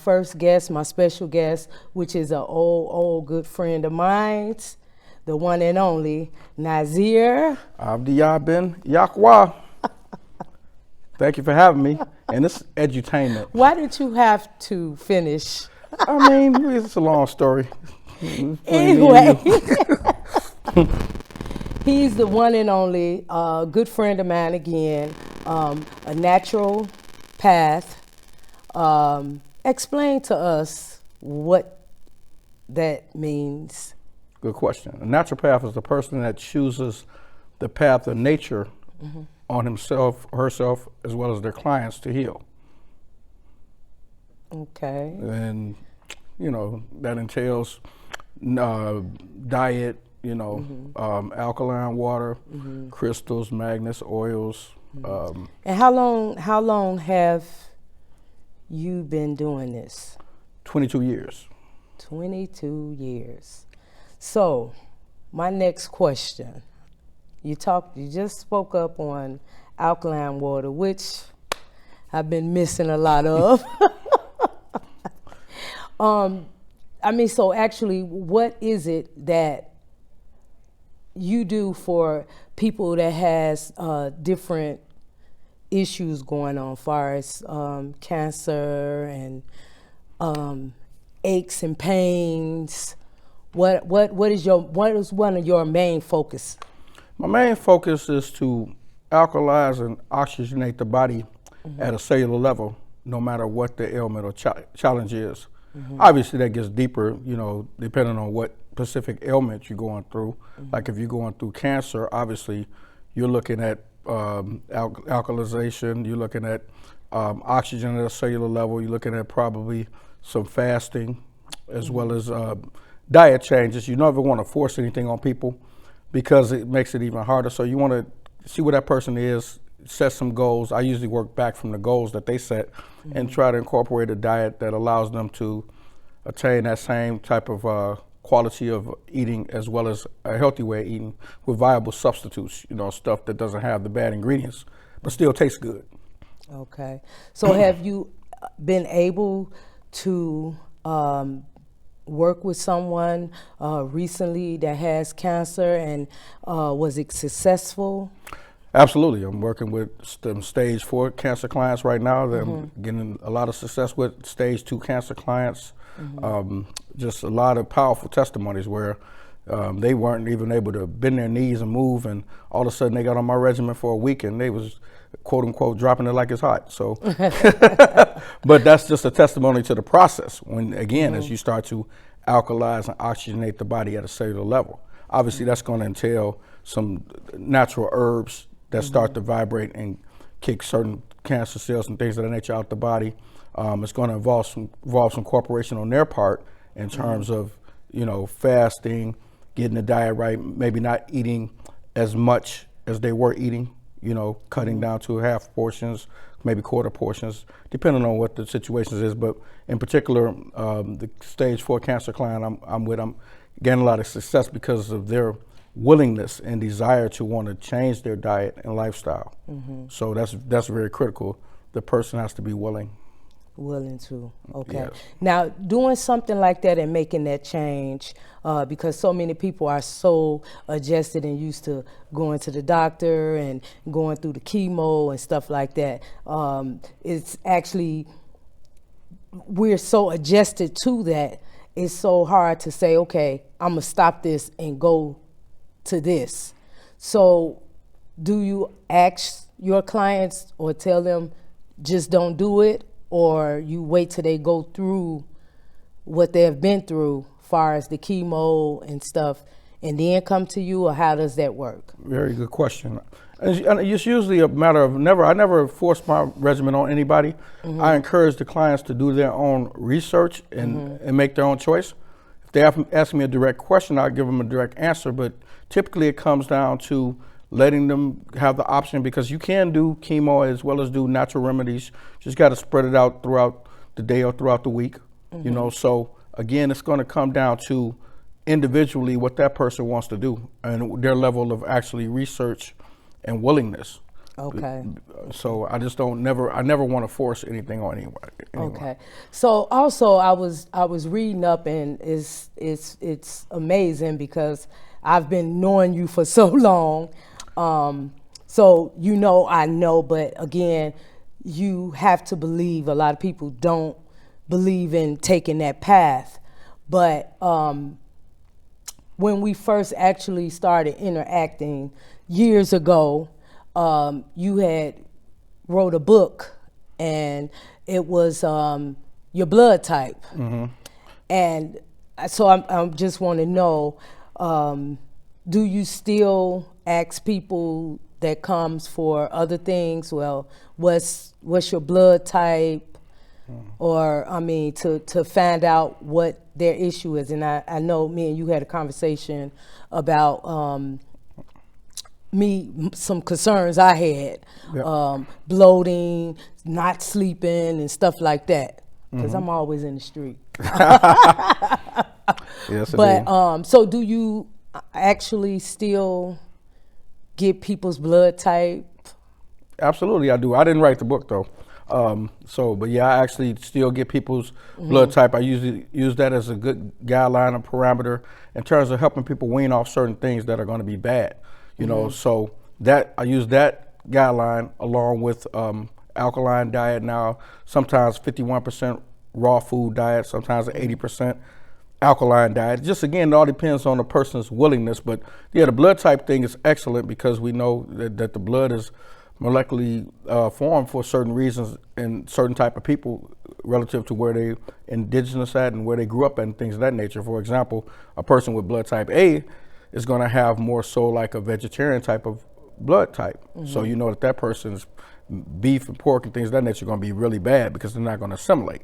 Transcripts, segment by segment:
First guest, my special guest, which is an old good friend of mine, the one and only Nazir Avdiyah bin Yaqwa. Thank you for having me. And it's edutainment. Why did you have to finish? I mean, it's a long story. Anyway, he's the one and only good friend of mine again, a naturopath. Explain to us what that means. Good question. A naturopath is the person that chooses the path of nature on himself, herself, as well as their clients to heal. Okay. And, you know, that entails diet, you know, alkaline water, crystals, magnets, oils. And how long have you been doing this? 22 years. 22 years. So, my next question. You just spoke up on alkaline water, which I've been missing a lot of. I mean, so actually, what is it that you do for people that has different issues going on, as far as cancer and aches and pains? What is one of your main focus? My main focus is to alkalize and oxygenate the body at a cellular level, no matter what the ailment or challenge is. Obviously, that gets deeper, you know, depending on what specific ailment you're going through. Like if you're going through cancer, obviously, you're looking at alkalization, you're looking at oxygen at a cellular level, you're looking at probably some fasting, as well as diet changes. You never want to force anything on people because it makes it even harder. So you want to see where that person is, set some goals. I usually work back from the goals that they set and try to incorporate a diet that allows them to attain that same type of quality of eating, as well as a healthy way of eating with viable substitutes, you know, stuff that doesn't have the bad ingredients, but still tastes good. Okay. So have you been able to work with someone recently that has cancer, and was it successful? Absolutely. I'm working with some stage 4 cancer clients right now that I'm getting a lot of success with, stage 2 cancer clients. Just a lot of powerful testimonies where they weren't even able to bend their knees and move, and all of a sudden they got on my regimen for a week and they was, quote unquote, dropping it like it's hot. So, but that's just a testimony to the process when, again, as you start to alkalize and oxygenate the body at a cellular level. Obviously, that's going to entail some natural herbs that start to vibrate and kick certain cancer cells and things of that nature out the body. It's going to involve some cooperation on their part in terms of, you know, fasting, getting the diet right, maybe not eating as much as they were eating, you know, cutting down to half portions, maybe quarter portions, depending on what the situation is. But in particular, the stage 4 cancer client I'm getting a lot of success because of their willingness and desire to want to change their diet and lifestyle. So that's very critical. The person has to be willing. Willing to, okay. Yes. Now, doing something like that and making that change, because so many people are so adjusted and used to going to the doctor and going through the chemo and stuff like that. It's actually, we're so adjusted to that, it's so hard to say, okay, I'm gonna stop this and go to this. So do you ask your clients or tell them just don't do it, or you wait till they go through what they have been through far as the chemo and stuff and then come to you, or how does that work? Very good question. And it's usually a matter of I never force my regimen on anybody. I encourage the clients to do their own research and make their own choice. If they ask me a direct question, I'll give them a direct answer, but typically it comes down to letting them have the option, because you can do chemo as well as do natural remedies. Just got to spread it out throughout the day or throughout the week, you know. So again, it's going to come down to individually what that person wants to do and their level of actually research and willingness. Okay. So I just I never want to force anything on anyone. Okay. So also I was reading up, and it's amazing because I've been knowing you for so long. So I know, but again, you have to believe. A lot of people don't believe in taking that path. But when we first actually started interacting years ago, you had wrote a book, and it was your blood type. Mm-hmm. And so I just want to know, do you still ask people that comes for other things, well, what's your blood type? Or, I mean, to find out what their issue is. And I know me and you had a conversation about some concerns I had, Yep. bloating, not sleeping, and stuff like that, because I'm always in the street. Yes, But so do you actually still get people's blood type? Absolutely, I do. I didn't write the book though. But yeah, I actually still get people's blood type. I usually use that as a good guideline and parameter in terms of helping people wean off certain things that are going to be bad. So that I use that guideline along with alkaline diet now. Sometimes 51% raw food diet, sometimes 80% alkaline diet. Just again, it all depends on the person's willingness. But yeah, the blood type thing is excellent because we know that the blood is molecularly formed for certain reasons in certain type of people relative to where they indigenous at and where they grew up at and things of that nature. For example, a person with blood type A is going to have more so like a vegetarian type of blood type. So you know that person's beef and pork and things of that nature are going to be really bad because they're not going to assimilate.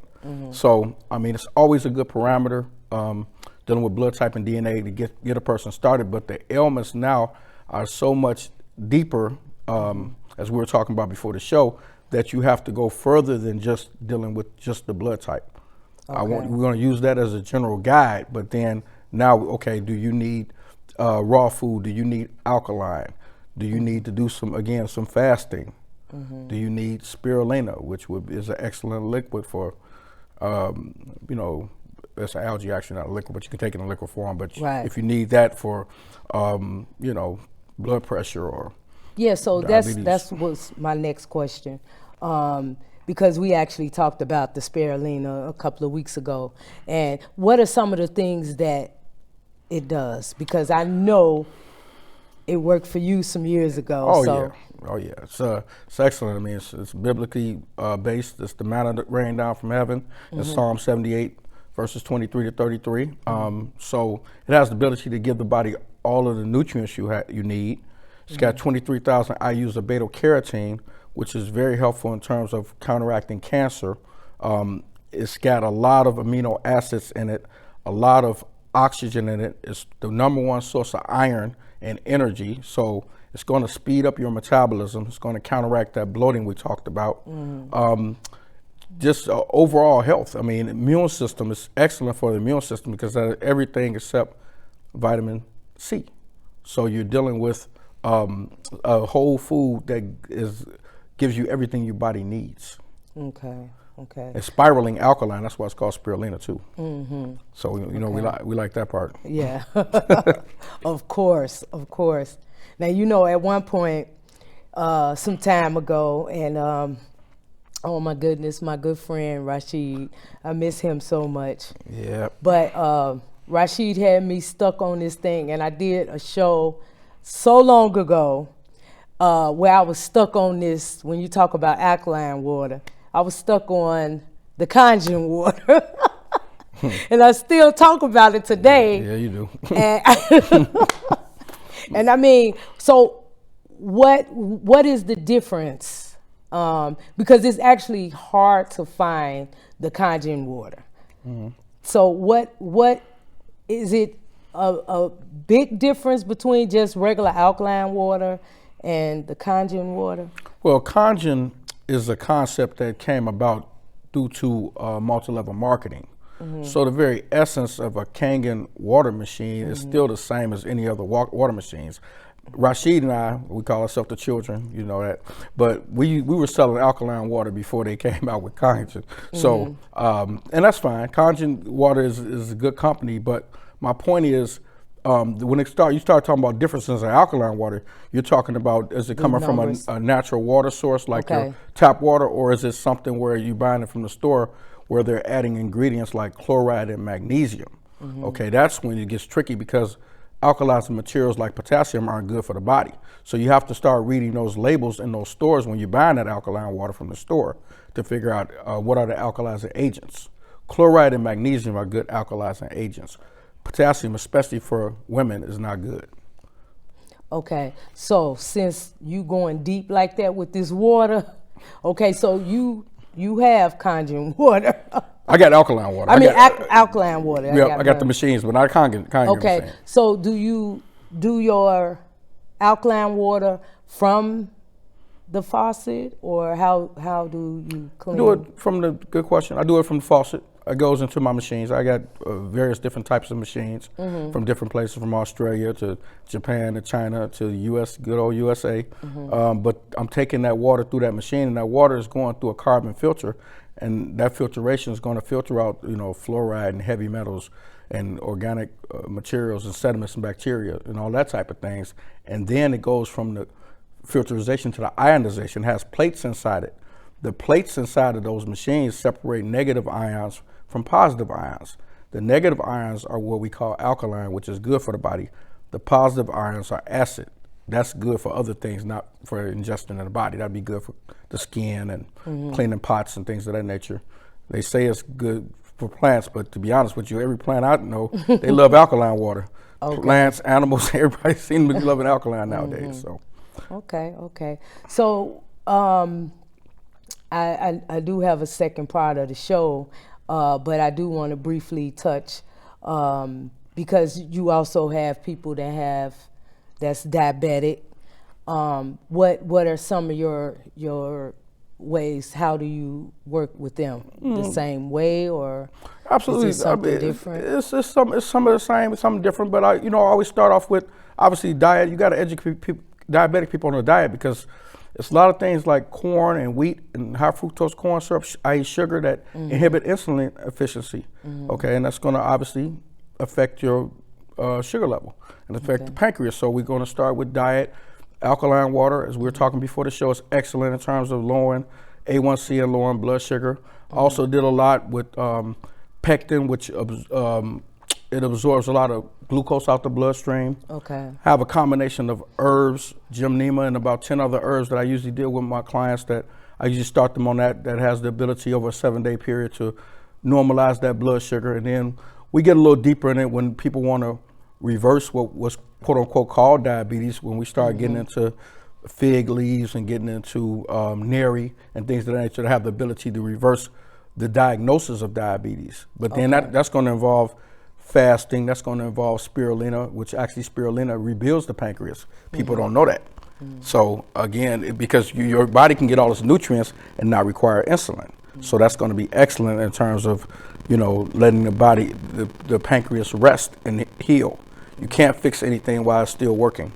So, I mean, it's always a good parameter dealing with blood type and DNA to get a person started. But the ailments now are so much deeper, as we were talking about before the show, that you have to go further than just dealing with just the blood type. Okay. We're going to use that as a general guide, but then now, okay, do you need raw food? Do you need alkaline? Do you need to do some fasting? Do you need spirulina, which is an excellent liquid for, it's an algae, actually not a liquid, but you can take it in liquid form. But Right. if you need that for, blood pressure or Yeah, so diabetes. that's was my next question, because we actually talked about the spirulina a couple of weeks ago, and what are some of the things that it does? Because I know it worked for you some years ago. Oh yeah, it's excellent. I mean, it's biblically based. It's the manna that rained down from heaven. It's Psalm 78, verses 23 to 33. So it has the ability to give the body all of the nutrients you need. It's got 23,000 IUs of beta carotene, which is very helpful in terms of counteracting cancer. It's got a lot of amino acids in it, a lot of oxygen in it. It's the number one source of iron and energy. So it's going to speed up your metabolism. It's going to counteract that bloating we talked about. Just overall health. I mean, immune system is excellent for the immune system because of everything except vitamin C. So you're dealing with a whole food that gives you everything your body needs. Okay. It's spiraling alkaline. That's why it's called spirulina too. So we like that part. Yeah, of course. Now at one point, some time ago, and oh my goodness, my good friend Rashid, I miss him so much. Yeah. But Rashid had me stuck on this thing, and I did a show so long ago where I was stuck on this. When you talk about alkaline water, I was stuck on the conjuring water. And I still talk about it today. Yeah, you do. And I mean, so what is the difference? Because it's actually hard to find the conjuring water. So what is it a big difference between just regular alkaline water and the conjuring water? Well, conjuring is a concept that came about due to multi-level marketing. So the very essence of a Kangen water machine is still the same as any other water machines. Rashid and I, we call ourselves the children, you know that, but we were selling alkaline water before they came out with Kangen. So, and that's fine. Kangen water is a good company, but my point is, when you start talking about differences in alkaline water, you're talking about, is it coming from a natural water source like your tap water, or is it something where you buying it from the store where they're adding ingredients like chloride and magnesium? Okay, that's when it gets tricky, because alkalizing materials like potassium aren't good for the body. So you have to start reading those labels in those stores when you're buying that alkaline water from the store to figure out what are the alkalizing agents. Chloride and magnesium are good alkalizing agents. Potassium, especially for women, is not good. Okay, so since you going deep like that with this water, okay, so you have Kangen water. I got alkaline water. I mean, alkaline water. Yeah, I got the machines, but not Kangen. Okay, machine. so do you do your alkaline water from the faucet, or how do you clean? Do it from the, good question. I do it from the faucet. It goes into my machines. I got various different types of machines from different places, from Australia to Japan to China to the US, good old USA. But I'm taking that water through that machine, and that water is going through a carbon filter, and that filtration is going to filter out, you know, fluoride and heavy metals and organic materials and sediments and bacteria and all that type of things. And then it goes from the filterization to the ionization. It has plates inside it. The plates inside of those machines separate negative ions from positive ions. The negative ions are what we call alkaline, which is good for the body. The positive ions are acid. That's good for other things, not for ingestion in the body. That'd be good for the skin and cleaning pots and things of that nature. They say it's good for plants, but to be honest with you, every plant I know, they love alkaline water. Plants, animals, everybody seems to be loving alkaline nowadays. So. Okay. So I do have a second part of the show, but I do want to briefly touch, because you also have people that's diabetic. What are some of your ways? How do you work with them? The same way, or absolutely is it something different? It's some of the same, something different. But I always start off with, obviously, diet. You got to educate diabetic people on the diet, because it's a lot of things like corn and wheat and high fructose corn syrup, i.e. sugar, that inhibit insulin efficiency. Okay, and that's going to obviously affect your sugar level and affect the pancreas. So we're going to start with diet. Alkaline water, as we were talking before the show, is excellent in terms of lowering A1C and lowering blood sugar. Also did a lot with pectin, which it absorbs a lot of glucose out the bloodstream. Okay. Have a combination of herbs, gymnema, and about 10 other herbs that I usually deal with my clients, that I usually start them on that has the ability over a 7-day period to normalize that blood sugar. And then we get a little deeper in it when people want to reverse what was quote unquote called diabetes, when we start getting into fig leaves and getting into neri and things of that nature, to have the ability to reverse the diagnosis of diabetes. But then that's going to involve fasting. That's going to involve spirulina, which actually spirulina rebuilds the pancreas. People don't know that. So again, because your body can get all its nutrients and not require insulin. So that's going to be excellent in terms of, letting the body, the pancreas rest and heal. You can't fix anything while it's still working.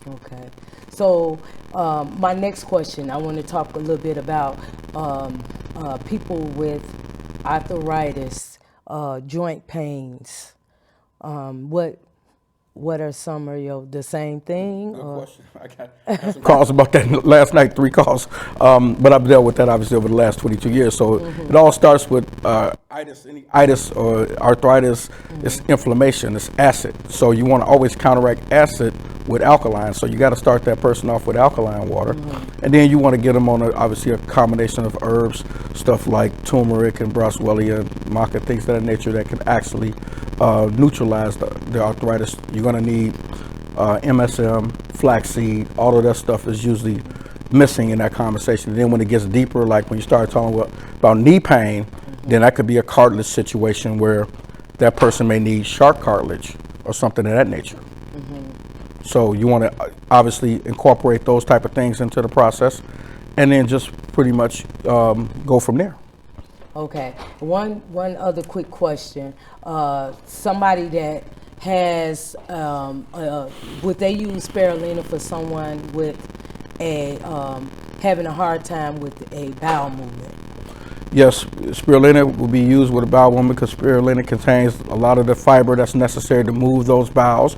Okay. So my next question, I want to talk a little bit about people with arthritis, joint pains. What are some of the same thing? Good question. I got some calls about that last night, 3 calls. But I've dealt with that obviously over the last 22 years. So it all starts with itis or arthritis. It's inflammation, it's acid. So you want to always counteract acid with alkaline. So you got to start that person off with alkaline water. And then you want to get them on obviously a combination of herbs, stuff like turmeric and boswellia, maca, things of that nature that can actually neutralize the arthritis. You're going to need MSM, flaxseed. All of that stuff is usually missing in that conversation. And then when it gets deeper, like when you start talking about knee pain, then that could be a cartilage situation where that person may need shark cartilage or something of that nature. So you want to obviously incorporate those type of things into the process, and then just pretty much go from there. Okay. One other quick question. Somebody that has would they use spirulina for someone with a having a hard time with a bowel movement? Yes, spirulina will be used with a bowel movement because spirulina contains a lot of the fiber that's necessary to move those bowels,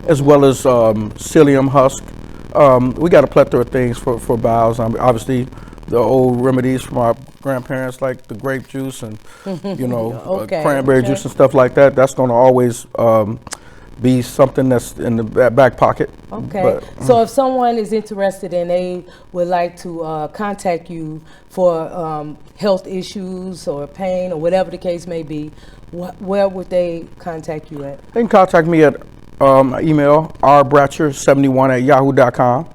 as well as psyllium husk. We got a plethora of things for bowels. Obviously, the old remedies from our grandparents, like the grape juice and cranberry juice and stuff like that. That's going to always be something that's in the back pocket. Okay. So if someone is interested and they would like to contact you for health issues or pain or whatever the case may be, where would they contact you at? They can contact me at email rbratcher71@yahoo.com.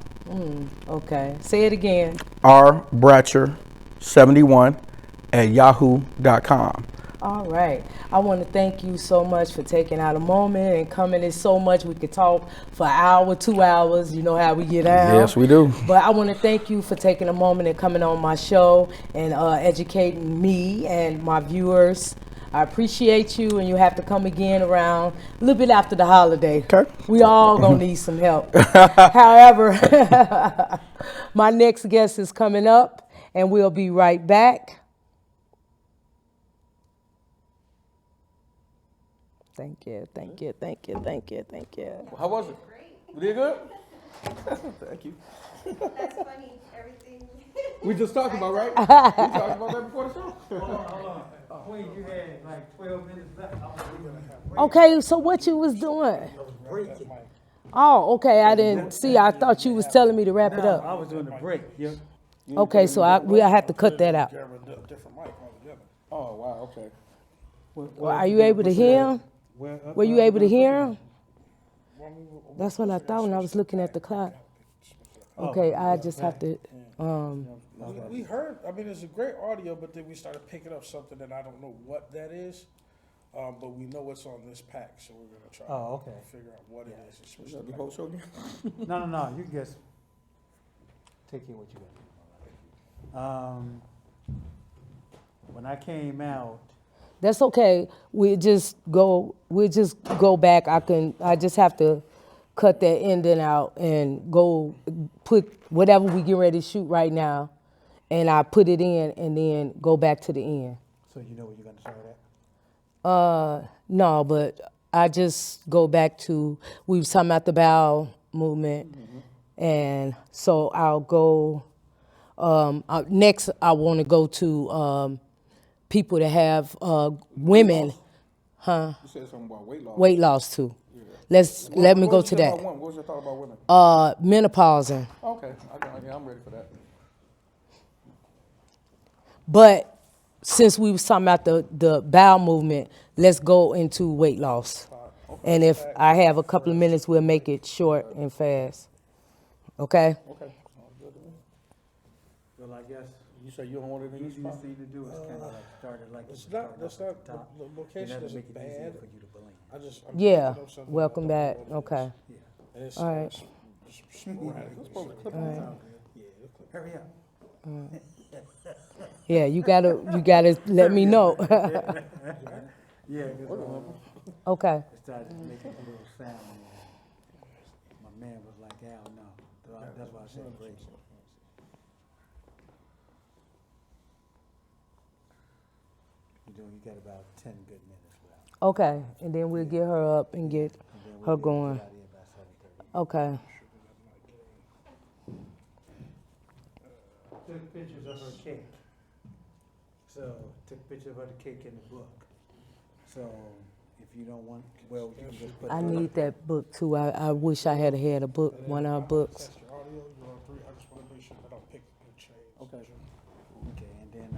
Okay. Say it again. rbratcher71@yahoo.com. All right. I want to thank you so much for taking out a moment and coming in so much. We could talk for an hour, 2 hours. You know how we get out. Yes, we do. But I want to thank you for taking a moment and coming on my show and educating me and my viewers. I appreciate you, and you have to come again around a little bit after the holiday. Okay. We all gonna need some help. However, my next guest is coming up, and we'll be right back. Thank you, thank you, thank you, thank you, thank you. How was it? We did good? Thank you. That's funny. Everything. We just talked about, right? We talked about that before the show. Hold on. Queen, you had like 12 minutes left. I was gonna have Okay, so what you was doing? breaking. Oh, okay, I didn't see. I thought you was telling me to wrap it No, up. I was doing the break. Yeah. Okay, so we'll have to cut that out. Different mic altogether. Oh, wow, okay. Well, are you able to hear him? Were you able to hear him? That's what I thought when I was looking at the clock. Okay, I just have to. We heard, I mean, it's a great audio, but then we started picking up something that I don't know what that is. But we know what's on this pack, so we're going to try Oh, to okay. figure out what it is. And switch Is that the the whole show again? No. You can just take care of what you got. When I came out, That's okay. We'll just go back. I just have to cut that ending out and go put whatever we get ready to shoot right now, and I put it in and then go back to the end. so you know where you're gonna start at. No, but I just go back to, we was talking about the bowel movement, and so I'll go, next I want to go to people that have, women, You said something about weight loss. weight loss too. Let me go to that. What was your thought about women? Menopausing. Okay, I'm ready for that. But since we was talking about the bowel movement, let's go into weight loss. And if I have a couple of minutes, we'll make it short and fast. Okay? Okay. Well, I guess You say you don't want it the in this easiest spot? thing to do is kind of like start it like It's you not, started that's off not, at the top. the And location that'll isn't make it easier bad. for you to blend. I'm Yeah. picking up something Welcome that I back. don't know what it Okay. is. And it's, All right. it's sporadic. Hurry up. Yeah, you gotta let me know. Yeah, because Okay. it started making a little sound. And my man was like, hell no. So that's why I said break. You got about 10 good minutes left. Okay. And then we'll get her up and get And then her we'll going. get out of here by 7:30. Okay. Took pictures of her cake. So, took pictures of her cake in the book. So, if you don't want, well, you can just put. I need that book too. I wish I had had a book, one of her books. Test your audio, you're on 3. I just want to make sure that I don't pick good shades. Okay. Okay, and then,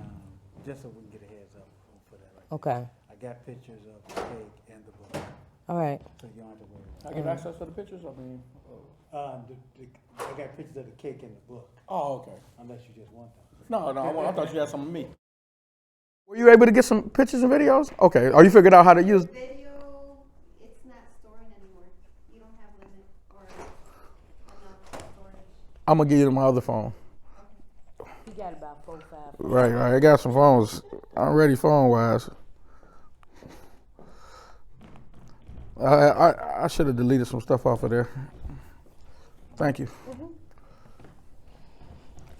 just so we can get a heads up for that right Okay. I got pictures of the cake and the book, All right. so you don't have to worry. I get access to the pictures? I mean, I got pictures of the cake and the book, oh, okay. unless you just want them. No, I thought you had some of me. Were you able to get some pictures and videos? Okay. Or you figured out how to use? Video, it's not storing anymore. You don't have limit or enough storage. I'm gonna give you my other phone. You got about 4 or 5. Right. I got some phones. I'm ready phone wise. I should have deleted some stuff off of there. Thank you.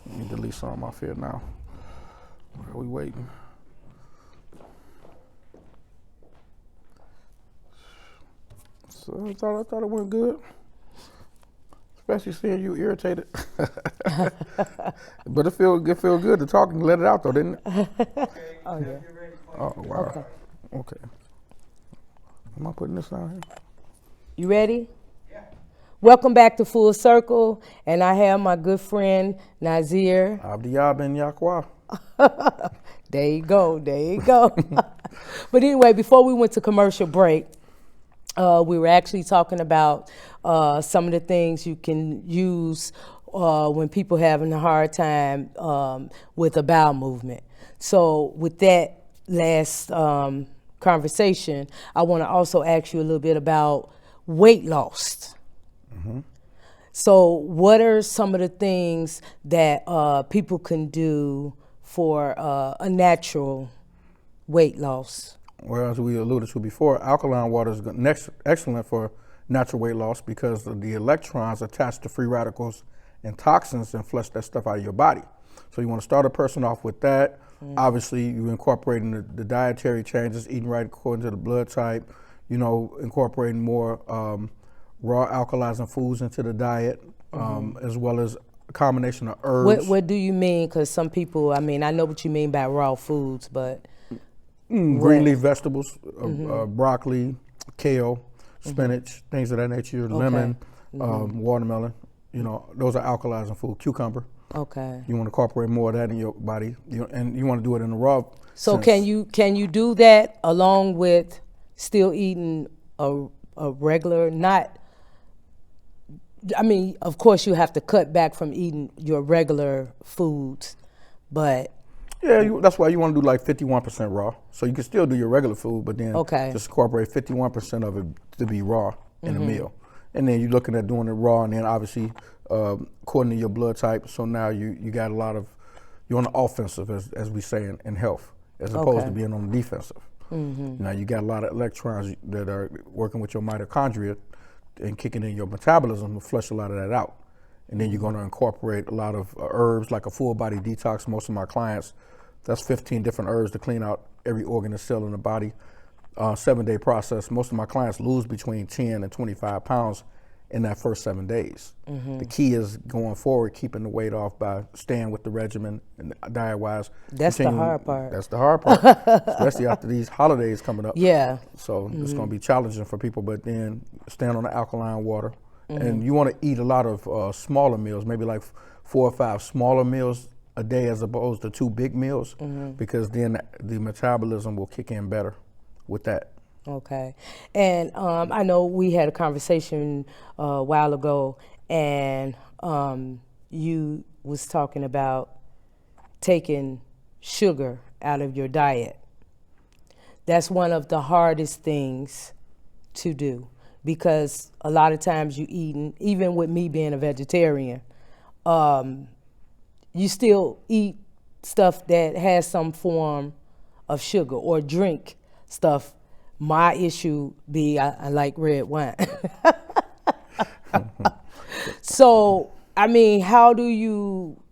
Let me delete some off here now. Where are we waiting? So I thought it went good. Especially seeing you irritated. But it feel good to talk and let it out though, didn't it? Oh, yeah. Oh wow. Okay. Am I putting this down here? You ready? Yeah. Welcome back to Full Circle, and I have my good friend Nazir. Avdiyah Ben Yakwa. There you go. But anyway, before we went to commercial break, we were actually talking about some of the things you can use when people having a hard time with a bowel movement. So with that last conversation, I want to also ask you a little bit about weight loss. So what are some of the things that people can do for a natural weight loss? Well, as we alluded to before, alkaline water is excellent for natural weight loss because of the electrons attached to free radicals and toxins and flush that stuff out of your body. So you want to start a person off with that. Obviously, you incorporating the dietary changes, eating right according to the blood type, incorporating more raw alkalizing foods into the diet, as well as a combination of herbs. What do you mean? Because some people, I know what you mean by raw foods, but... green leaf vegetables, broccoli, kale, spinach, things of that nature, lemon, watermelon, those are alkalizing food, cucumber. Okay. You want to incorporate more of that in your body, and you want to do it in a raw So sense. can you do that along with still eating a regular, of course you have to cut back from eating your regular foods, but... Yeah, that's why you want to do like 51% raw. So you can still do your regular food, but then just incorporate 51% of it to be raw in a meal. And then you're looking at doing it raw, and then obviously according to your blood type. So now you got you're on the offensive, as we say in health, as opposed to being on the defensive. Now you got a lot of electrons that are working with your mitochondria and kicking in your metabolism to flush a lot of that out. And then you're going to incorporate a lot of herbs, like a full body detox. Most of my clients, that's 15 different herbs to clean out every organ and cell in the body. 7-day process. Most of my clients lose between 10 and 25 pounds in that first 7 days. The key is going forward, keeping the weight off by staying with the regimen and diet-wise. That's the hard part. That's the hard part, especially after these holidays coming up. Yeah. So it's going to be challenging for people, but then staying on the alkaline water. And you want to eat a lot of smaller meals, maybe like 4 or 5 smaller meals a day as opposed to 2 big meals, because then the metabolism will kick in better with that. Okay. And I know we had a conversation a while ago, and you was talking about taking sugar out of your diet. That's one of the hardest things to do, because a lot of times you eating, even with me being a vegetarian, you still eat stuff that has some form of sugar, or drink stuff. My issue be I like red wine. So, how do you,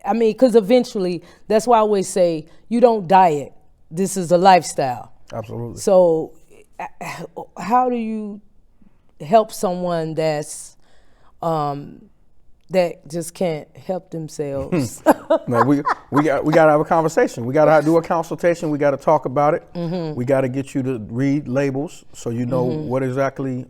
because eventually, that's why I always say, you don't diet. This is a lifestyle. Absolutely. So, how do you help someone that's that just can't help themselves? No, we got to have a conversation. We got to do a consultation. We got to talk about it. We got to get you to read labels so you know what exactly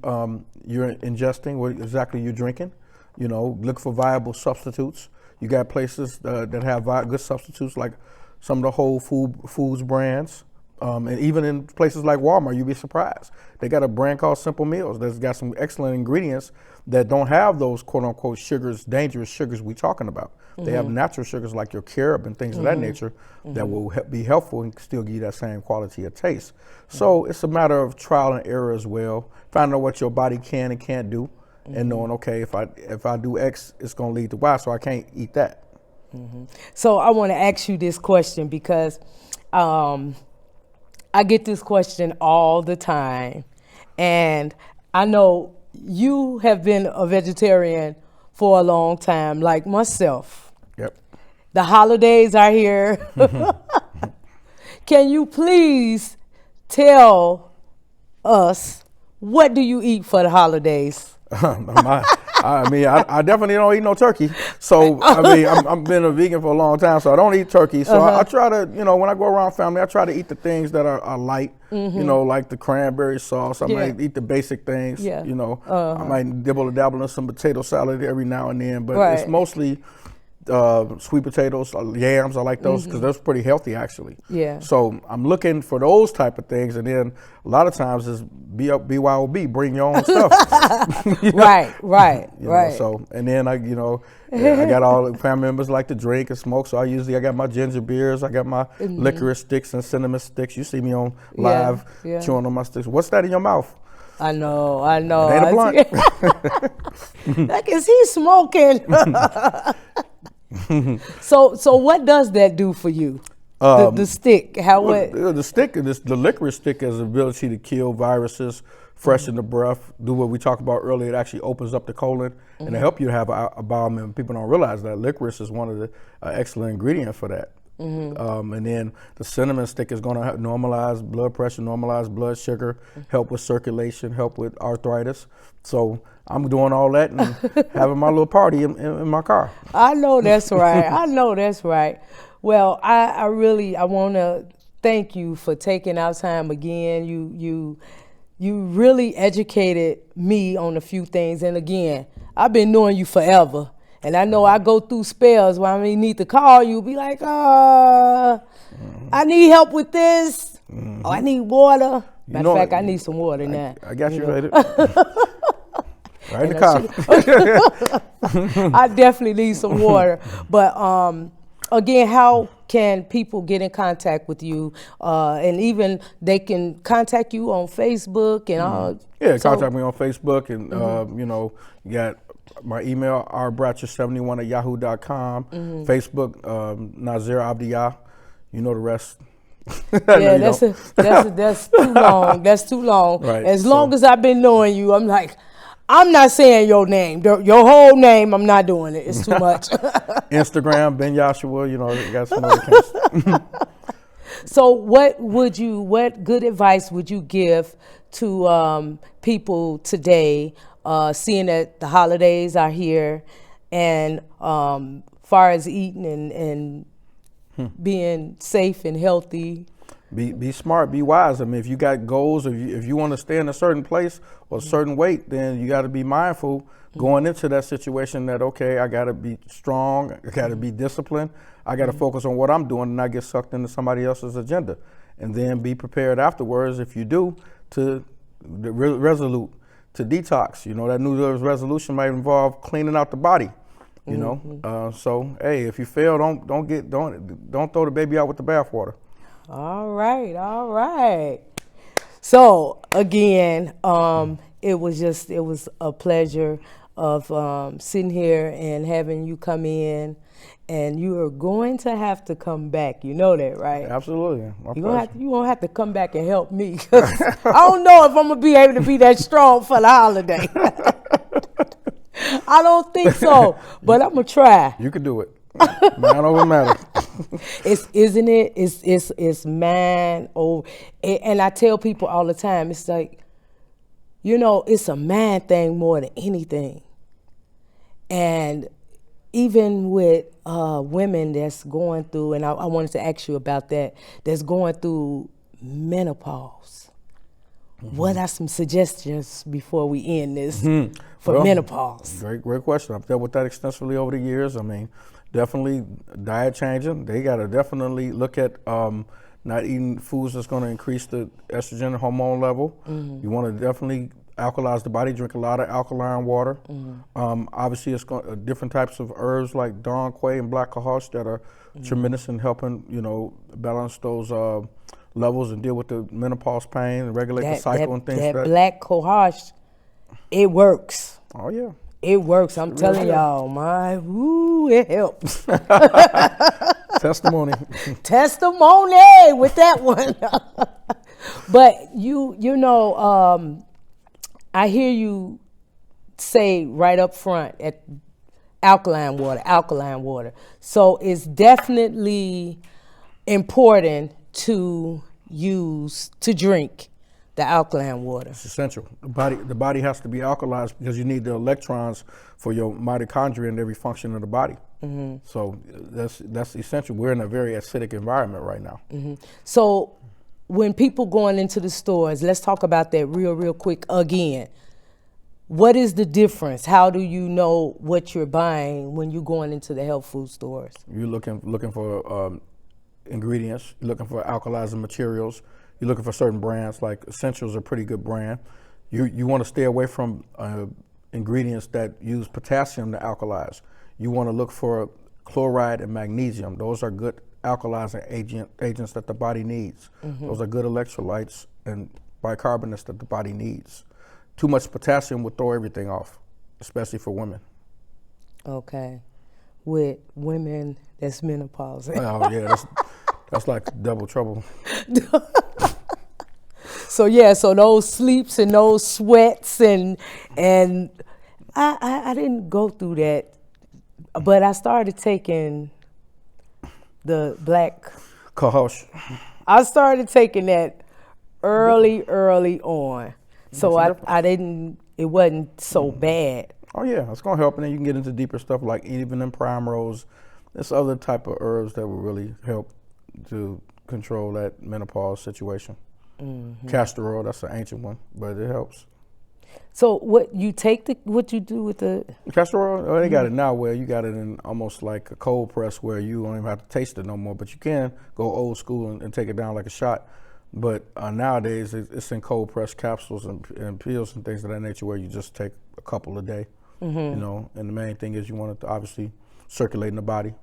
you're ingesting, what exactly you're drinking. Look for viable substitutes. You got places that have good substitutes, like some of the Whole Foods brands. And even in places like Walmart, you'd be surprised. They got a brand called Simple Meals that's got some excellent ingredients that don't have those quote unquote sugars, dangerous sugars we're talking about. They have natural sugars like your carob and things of that nature that will be helpful and still give you that same quality of taste. So it's a matter of trial and error as well, finding out what your body can and can't do, and knowing, okay, if I do X, it's going to lead to Y, so I can't eat that. So I want to ask you this question, because I get this question all the time, and I know you have been a vegetarian for a long time, like myself. Yep. The holidays are here. Can you please tell us, what do you eat for the holidays? I definitely don't eat no turkey. So, I've been a vegan for a long time, so I don't eat turkey. So I try to, when I go around family, I try to eat the things that are light, like the cranberry sauce. I might eat the basic things, Yeah. I might dabble in some potato salad every now and then, but Right. it's mostly sweet potatoes, yams. I like those because those pretty healthy actually. Yeah. So I'm looking for those type of things, and then a lot of times is BYOB, bring your own stuff. Right. So and then I got all the family members like to drink and smoke. So I got my ginger beers, I got my licorice sticks and cinnamon sticks. You see me on live chewing on my sticks. What's that in your mouth? I know. It ain't a blunt. I can see smoking. So what does that do for you? The stick, The stick, the licorice stick has the ability to kill viruses, freshen the breath, do what we talked about earlier. It actually opens up the colon and it help you have a bowel. People don't realize that licorice is one of the excellent ingredients for that. And then the cinnamon stick is going to normalize blood pressure, normalize blood sugar, help with circulation, help with arthritis. So I'm doing all that and having my little party in my car. I know that's right. Well, I want to thank you for taking our time again. You really educated me on a few things. And again, I've been knowing you forever. And I know I go through spells where I need to call you, be like, I need help with this. Oh, I need water. Matter of fact, I need some water now. I got you ready. Right in the car. I definitely need some water. But again, how can people get in contact with you? And even they can contact you on Facebook and all. Yeah, contact me on Facebook and, you got my email, rbratcher71@yahoo.com. Facebook, Nazir Avdiyah. You know the rest. Yeah, that's too long. That's too long. Right, As long as I've been knowing you, I'm like, I'm not saying your name, your whole name. I'm not doing it. It's too much. Instagram, Ben Joshua. You got some other kinds. So, what good advice would you give to people today, seeing that the holidays are here, and far as eating and being safe and healthy? Be smart, be wise. If you got goals, if you want to stay in a certain place or a certain weight, then you got to be mindful going into that situation that, okay, I got to be strong, I got to be disciplined, I got to focus on what I'm doing and not get sucked into somebody else's agenda. And then be prepared afterwards, if you do, to resolute, to detox. That New Year's resolution might involve cleaning out the body. So hey, if you fail, don't throw the baby out with the bathwater. All right. So again, it was a pleasure of sitting here and having you come in, and you are going to have to come back. You know that, right? Absolutely. You're gonna have to come back and help me, 'cause I don't know if I'm gonna be able to be that strong for the holiday. I don't think so, but I'm gonna try. You can do it. Man over matter. It's man over. And I tell people all the time, it's like, it's a man thing more than anything. And even with women that's going through, and I wanted to ask you about that, that's going through menopause. What are some suggestions before we end this for menopause? Great question. I've dealt with that extensively over the years. Definitely diet changing. They got to definitely look at not eating foods that's going to increase the estrogen hormone level. You want to definitely alkalize the body, drink a lot of alkaline water. Obviously, it's different types of herbs like dawn quay and black cohosh that are tremendous in helping, balance those levels and deal with the menopause pain and regulate the cycle and things like that. That black cohosh, it works. Oh, yeah. It works. I'm telling y'all, it helps. Testimony. Testimony with that one. But I hear you say right up front at alkaline water. So it's definitely important to drink the alkaline water. It's essential. The body has to be alkalized because you need the electrons for your mitochondria and every function of the body. So that's essential. We're in a very acidic environment right now. So when people going into the stores, let's talk about that real quick again. What is the difference? How do you know what you're buying when you're going into the health food stores? You're looking for ingredients. You're looking for alkalizing materials. You're looking for certain brands. Like Essentials are a pretty good brand. You want to stay away from ingredients that use potassium to alkalize. You want to look for chloride and magnesium. Those are good alkalizing agents that the body needs. Those are good electrolytes and bicarbonates that the body needs. Too much potassium would throw everything off, especially for women. Okay. With women, that's menopause. Oh yeah, that's like double trouble. So those sleeps and those sweats and I didn't go through that, but I started taking the black Cohosh. I started taking that early on. So I didn't, it wasn't so bad. Oh yeah, it's gonna help, and then you can get into deeper stuff like even in primrose. There's other type of herbs that will really help to control that menopause situation. Castor oil, that's an ancient one, but it helps. So what you do with the Castor oil, oh, they got it now where you got it in almost like a cold press where you don't even have to taste it no more, but you can go old school and take it down like a shot. But nowadays it's in cold pressed capsules and pills and things of that nature where you just take a couple a day, you know, and the main thing is you want it to obviously circulate in the body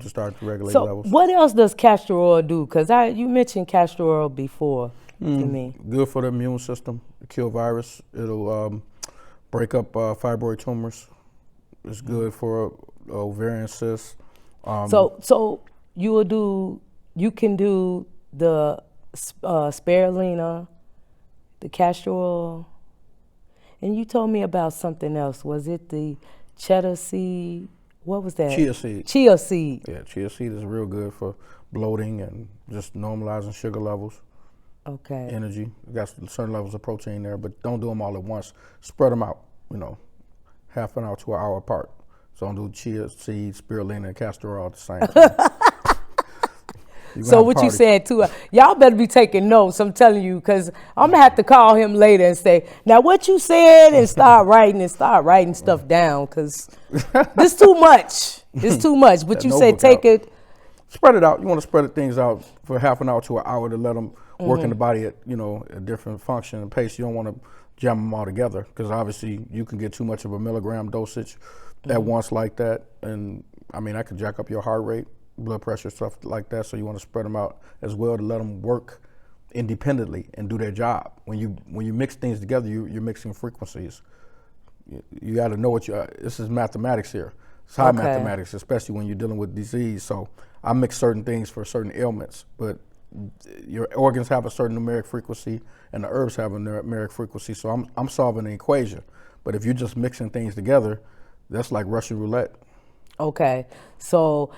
to start to regulate levels. What else does castor oil do? Because you mentioned castor oil before to me. Good for the immune system, kill virus. It'll break up fibroid tumors. It's good for ovarian cysts. So you can do the spirulina, the castor oil, and you told me about something else. Was it the cheddar seed? What was that? Chia seed. Chia seed. Yeah, chia seed is real good for bloating and just normalizing sugar levels. Okay. Energy. You got certain levels of protein there, but don't do them all at once. Spread them out, you know, half an hour to an hour apart. So don't do chia seed, spirulina, and castor oil at the same time. So what you said too, y'all better be taking notes, I'm telling you, because I'm going to have to call him later and say, now what you said, and start writing stuff down, because this too much. It's too much. But you said take it. Spread it out. You want to spread things out for half an hour to an hour to let them work in the body at, you know, a different function and pace. You don't want to jam them all together because obviously you can get too much of a milligram dosage at once like that. And I mean, I could jack up your heart rate, blood pressure, stuff like that. So you want to spread them out as well to let them work independently and do their job. When you mix things together, you're mixing frequencies. You got to know this is mathematics here. It's high mathematics, especially when you're dealing with disease. So I mix certain things for certain ailments, but your organs have a certain numeric frequency and the herbs have a numeric frequency. So I'm solving an equation. But if you're just mixing things together, that's like Russian roulette. Okay. So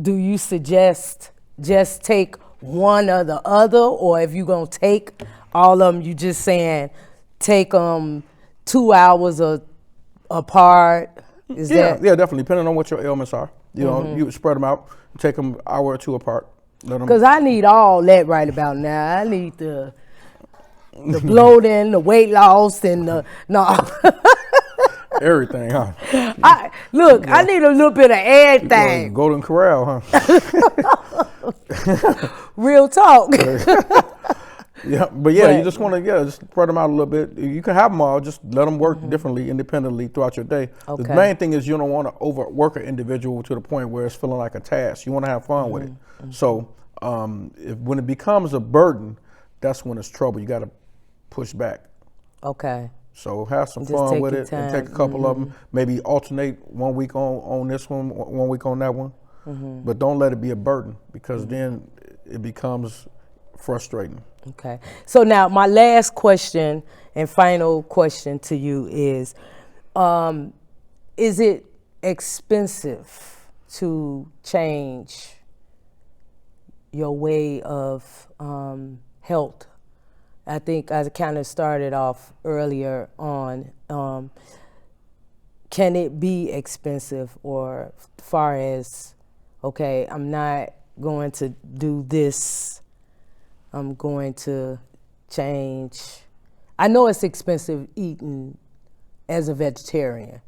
do you suggest just take one or the other, or if you're going to take all of them, you just saying take them 2 hours apart? Yeah, definitely, depending on what your ailments are. You know, you spread them out, take them an hour or two apart. Because I need all that right about now. I need the bloating, the weight loss, and everything, huh? I need a little bit of everything. Golden Corral, huh? Real talk. Yeah, but you just want to just spread them out a little bit. You can have them all, just let them work differently, independently throughout your day. Okay. The main thing is you don't want to overwork an individual to the point where it's feeling like a task. You want to have fun with it. So when it becomes a burden, that's when it's trouble. You got to push back. Okay. So have some Just fun take with your it time. and take a couple of them. Maybe alternate 1 week on this one, 1 week on that one. But don't let it be a burden because then it becomes frustrating. Okay. So now my last question and final question to you is it expensive to change your way of health? I think I kind of started off earlier on. Can it be expensive, or far as, okay, I'm not going to do this, I'm going to change. I know it's expensive eating as a vegetarian,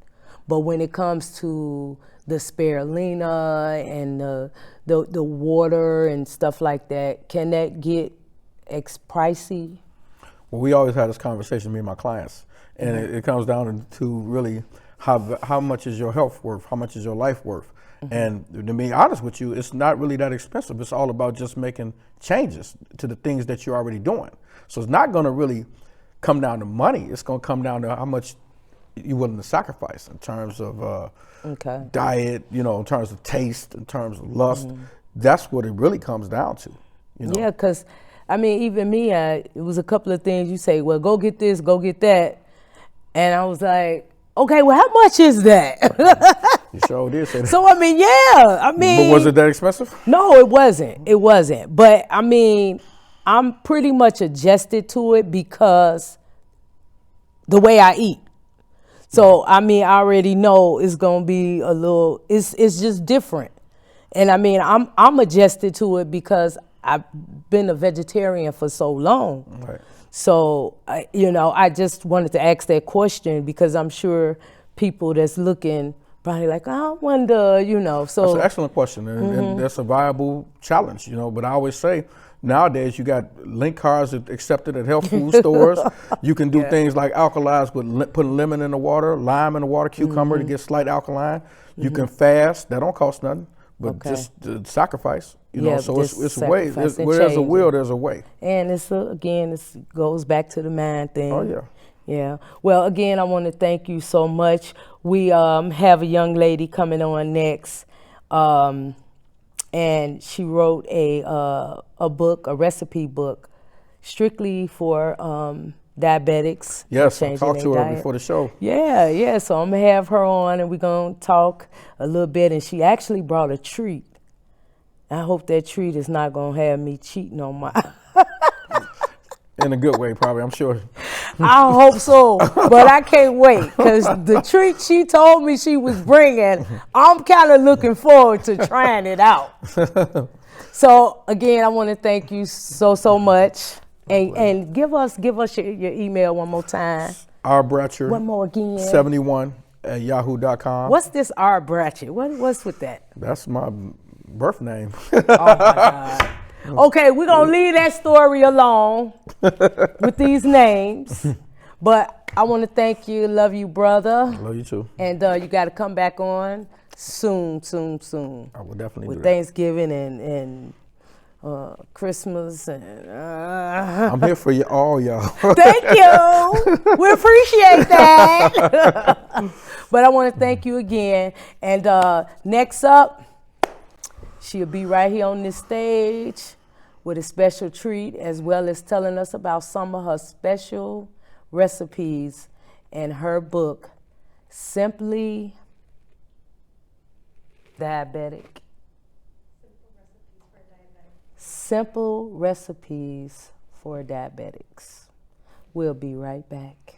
but when it comes to the spirulina and the water and stuff like that, can that get pricey? Well, we always have this conversation, me and my clients, and it comes down to really how much is your health worth, how much is your life worth. And to be honest with you, it's not really that expensive. It's all about just making changes to the things that you're already doing. So it's not going to really come down to money. It's going to come down to how much you're willing to sacrifice in terms of diet, in terms of taste, in terms of lust. That's what it really comes down to. Yeah, because, I mean, even me, it was a couple of things you say, well, go get this, go get that. And I was like, okay, well, how much is that? You sure did say that. So, I mean, yeah, But was it that expensive? No, it wasn't. It wasn't. But, I mean, I'm pretty much adjusted to it because the way I eat. So, I mean, I already know it's going to be a little, it's just different. And, I mean, I'm adjusted to it because I've been a vegetarian for so long. Right. So, I just wanted to ask that question because I'm sure people that's looking probably like, I wonder, so. That's an excellent question, and that's a viable challenge, But I always say, nowadays you got link cards accepted at health food stores. You can do things like alkalize with putting lemon in the water, lime in the water, cucumber to get slight alkaline. You can fast. That don't cost nothing, but just sacrifice. So it's ways. Where there's a will, there's a way. And it's it goes back to the mind thing. Oh yeah. Yeah. Well, again, I want to thank you so much. We have a young lady coming on next, and she wrote a book, a recipe book, strictly for diabetics. Yes, I talked to her before the show. Yeah. So I'm gonna have her on, and we're gonna talk a little bit. And she actually brought a treat. I hope that treat is not gonna have me cheating on my. In a good way, probably, I'm sure. I hope so, but I can't wait because the treat she told me she was bringing, I'm kind of looking forward to trying it out. So again, I want to thank you so much, and give us your email one more time. Bratcher. One more again. 71 at yahoo.com. What's this R. Bratcher? What's with that? That's my birth name. Oh my God. Okay, we're going to leave that story alone with these names. But I want to thank you. Love you, brother. Love you too. And you got to come back on soon. I will definitely with do that. Thanksgiving and Christmas. And, I'm here for you all, y'all. Thank you. We appreciate that. But I want to thank you again. And next up, she'll be right here on this stage with a special treat, as well as telling us about some of her special recipes in her book, Simply Diabetic. Simple Recipes for Diabetics. We'll be right back.